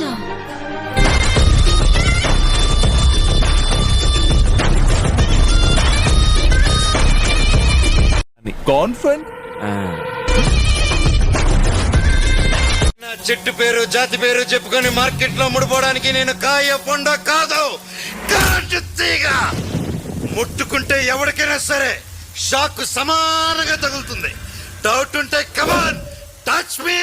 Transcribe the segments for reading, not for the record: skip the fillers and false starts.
అచ్చా కాన్ఫిడెంట్ నా చెట్టు పేరు జాతి పేరు చెప్పుకొని మార్కెట్ లో ముడిపోవడానికి నేను కాయ పొండ కాదు, కరెంటు తీగ. ముట్టుకుంటే ఎవరికైనా సరే షాక్ సమానంగా తగులుతుంది. డౌట్ ఉంటే కమాన్ టచ్ మీ.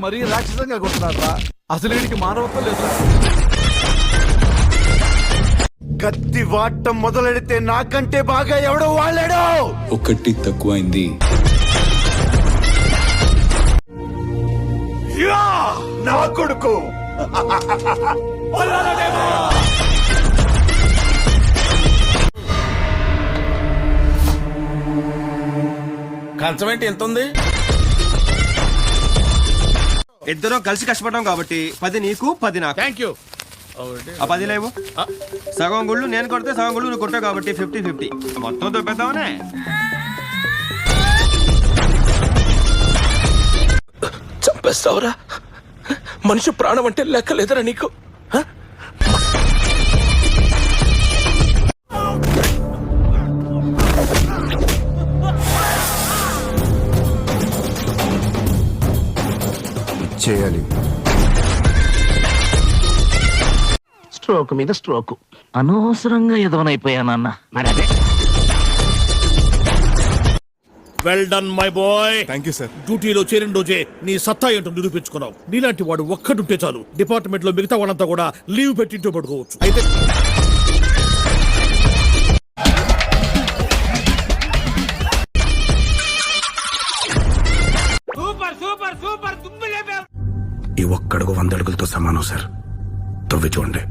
మరీ రాక్షసంగా కొడుతున్నారా? అసలు వీడికి మానవత్వం లేదు. కత్తి వాడటం మొదలెడితే నాకంటే బాగా ఎవడో వాళ్ళాడు. ఒకటి తక్కువైంది. నా కొడుకు కంచం ఏంటి ఎంత ఉంది? ఇద్దరం కలిసి కష్టపడ్డాం కాబట్టి 10 నీకు 10 నాకు. Thank you. 10 లేవు. సగం గుళ్ళు నేను కొడితే సగం గుళ్ళు నువ్వు కొట్టావు కాబట్టి 50-50 మొత్తం దొబ్బేద్దామనే. చంపేస్తావురా? మనిషి ప్రాణం అంటే లెక్క లేదరా నీకు? చేయాలి. స్ట్రోక్ మీద స్ట్రోక్. అనవసరంగా ఎదవనైపోయానన్న. మరి అదే. Well done my boy. Thank you sir. డ్యూటీలో చేరిన రోజే నీ సత్తా ఏంటో నిరూపించుకున్నావు. నీలాంటి వాడు ఒక్కడుంటే చాలు, డిపార్ట్మెంట్ లో మిగతా వాళ్ళంతా కూడా లీవ్ పెట్టింటూ పడుకోవచ్చు. అయితే ఈ ఒక్కడుగు 100 అడుగులతో సమానం సార్. తవ్వి చూడండి.